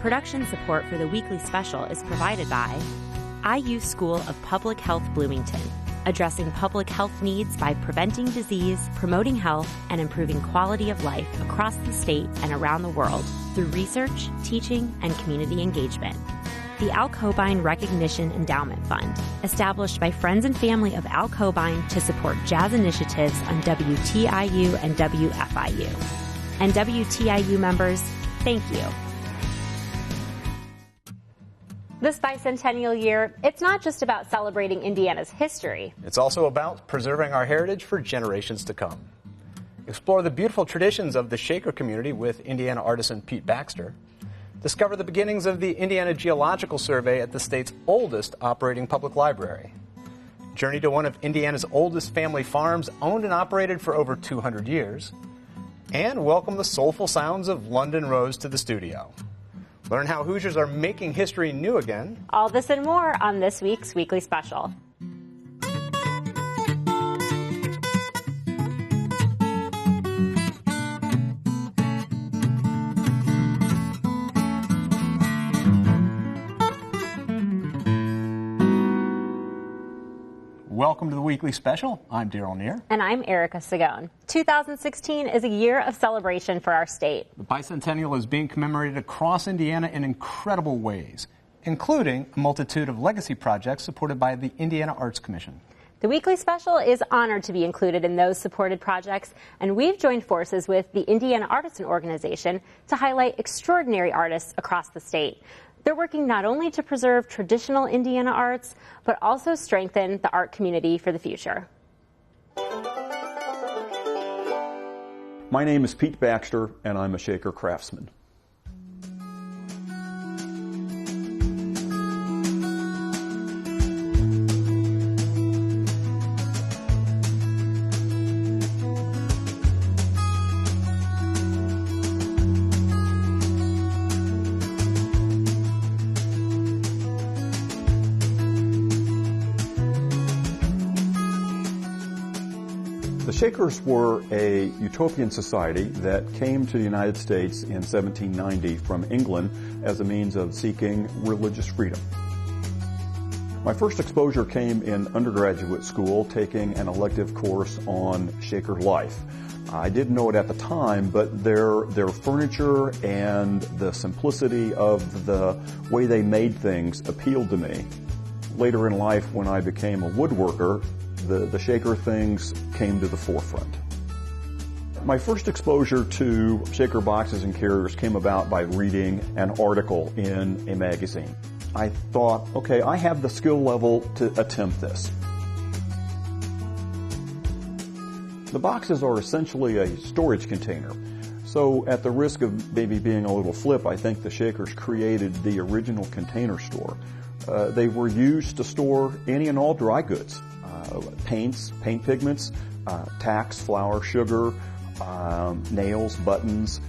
Production support for the weekly special is provided by IU School of Public Health Bloomington, addressing public health needs by preventing disease, promoting health, and improving quality of life across the state and around the world through research, teaching, and community engagement. The Al Cobain Recognition Endowment Fund, established by friends and family of Al Cobain to support jazz initiatives on WTIU and WFIU. And WTIU members, thank you. This bicentennial year, it's not just about celebrating Indiana's history. It's also about preserving our heritage for generations to come. Explore the beautiful traditions of the Shaker community with Indiana artisan Pete Baxter. Discover the beginnings of the Indiana Geological Survey at the state's oldest operating public library. Journey to one of Indiana's oldest family farms, owned and operated for over 200 years. And welcome the soulful sounds of London Rose to the studio. Learn how Hoosiers are making history new again. All this and more on this week's Weekly Special. Welcome to the Weekly Special. I'm Daryl Neer. And I'm Erica Sagone. 2016 is a year of celebration for our state. The bicentennial is being commemorated across Indiana in incredible ways, including a multitude of legacy projects supported by the Indiana Arts Commission. The Weekly Special is honored to be included in those supported projects, and we've joined forces with the Indiana Artisan organization to highlight extraordinary artists across the state. They're working not only to preserve traditional Indiana arts, but also strengthen the art community for the future. My name is Pete Baxter, and I'm a Shaker Craftsman. The Shakers were a utopian society that came to the United States in 1790 from England as a means of seeking religious freedom. My first exposure came in undergraduate school, taking an elective course on Shaker life. I didn't know it at the time, but their furniture and the simplicity of the way they made things appealed to me. Later in life, when I became a woodworker, the Shaker things came to the forefront. My first exposure to Shaker boxes and carriers came about by reading an article in a magazine. I thought, okay, I have the skill level to attempt this. The boxes are essentially a storage container. So at the risk of maybe being a little flip, I think the Shakers created the original container store. They were used to store any and all dry goods. Paints, paint pigments, tacks, flour, sugar, nails, buttons.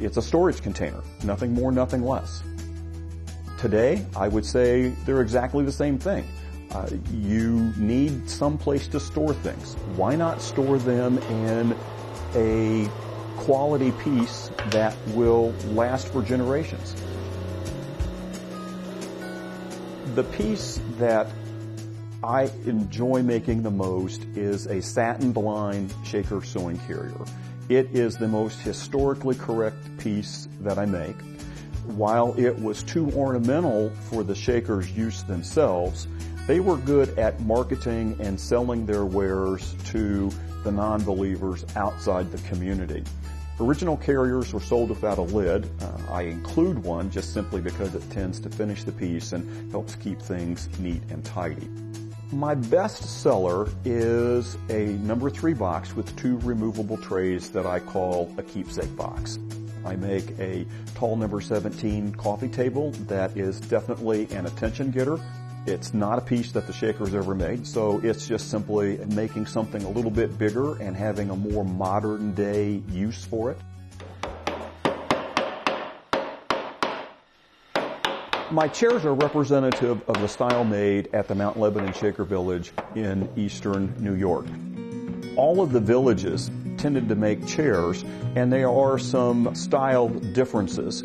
It's a storage container, nothing more, nothing less. Today, I would say they're exactly the same thing. You need some place to store things. Why not store them in a quality piece that will last for generations? The piece that I enjoy making the most is a satin-blind Shaker sewing carrier. It is the most historically correct piece that I make. While it was too ornamental for the Shakers' use themselves, they were good at marketing and selling their wares to the non-believers outside the community. Original carriers were sold without a lid. I include one just simply because it tends to finish the piece and helps keep things neat and tidy. My best seller is a number 3 box with 2 removable trays that I call a keepsake box. I make a tall number 17 coffee table that is definitely an attention getter. It's not a piece that the Shakers ever made, so it's just simply making something a little bit bigger and having a more modern day use for it. My chairs are representative of the style made at the Mount Lebanon Shaker Village in eastern New York. All of the villages intended to make chairs, and there are some style differences.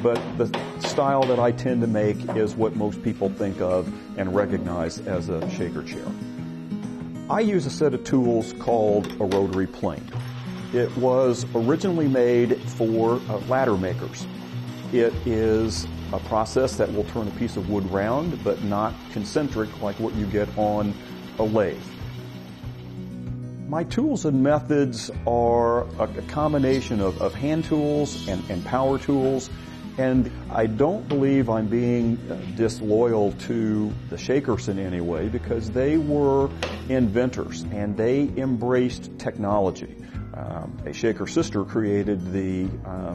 But the style that I tend to make is what most people think of and recognize as a shaker chair. I use a set of tools called a rotary plane. It was originally made for ladder makers. It is a process that will turn a piece of wood round, but not concentric like what you get on a lathe. My tools and methods are a combination of hand tools and power tools, and I don't believe I'm being disloyal to the Shakers in any way, because they were inventors and they embraced technology. A Shaker sister created the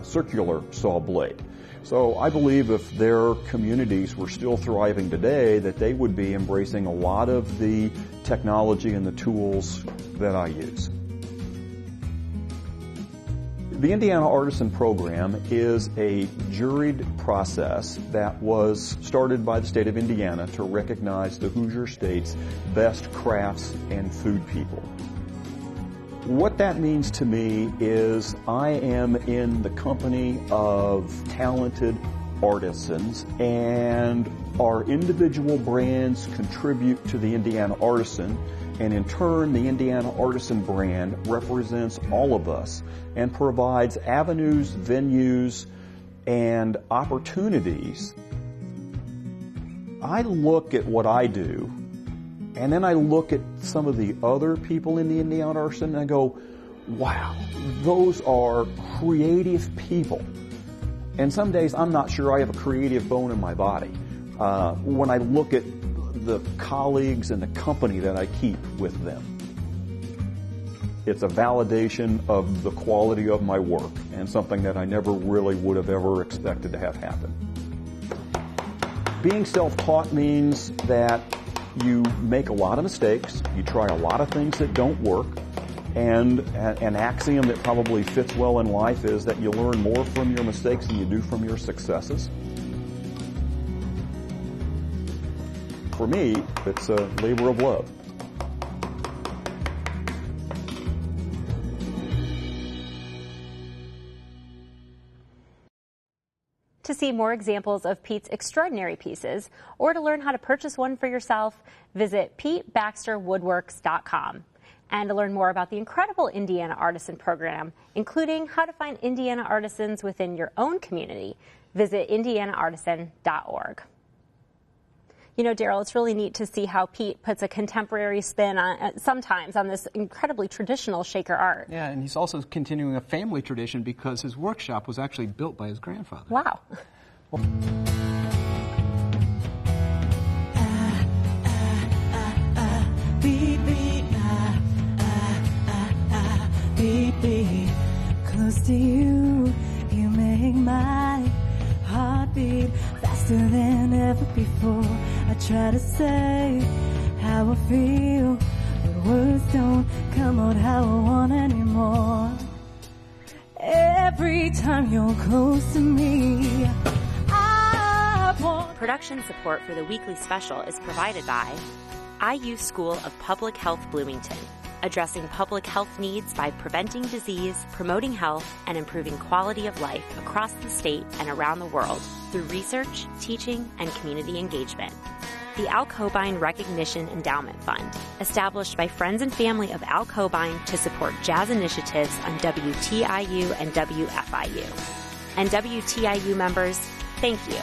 circular saw blade. So I believe if their communities were still thriving today, that they would be embracing a lot of the technology and the tools that I use. The Indiana Artisan program is a juried process that was started by the state of Indiana to recognize the Hoosier State's best crafts and food people. What that means to me is I am in the company of talented artisans, and our individual brands contribute to the Indiana Artisan, and in turn the Indiana Artisan brand represents all of us and provides avenues, venues, and opportunities. I look at what I do, and then I look at some of the other people in the Indiana Artisan, and I go, wow, those are creative people. And some days I'm not sure I have a creative bone in my body. When I look at the colleagues and the company that I keep with them, it's a validation of the quality of my work and something that I never really would have ever expected to have happen. Being self-taught means that you make a lot of mistakes, you try a lot of things that don't work, and an axiom that probably fits well in life is that you learn more from your mistakes than you do from your successes. For me, it's a labor of love. To see more examples of Pete's extraordinary pieces, or to learn how to purchase one for yourself, visit PeteBaxterWoodworks.com. And to learn more about the incredible Indiana Artisan program, including how to find Indiana artisans within your own community, visit indianaartisan.org. You know, Daryl, it's really neat to see how Pete puts a contemporary spin on, sometimes on this incredibly traditional shaker art. Yeah, and he's also continuing a family tradition because his workshop was actually built by his grandfather. Wow. Baby, close to you, you make my heart beat faster than ever before. I try to say how I feel, but words don't come out how I want anymore. Every time you're close to me, I want... Production support for the weekly special is provided by IU School of Public Health Bloomington, addressing public health needs by preventing disease, promoting health, and improving quality of life across the state and around the world through research, teaching, and community engagement. The Al Cobain Recognition Endowment Fund, established by friends and family of Al Cobain to support jazz initiatives on WTIU and WFIU. And WTIU members, thank you.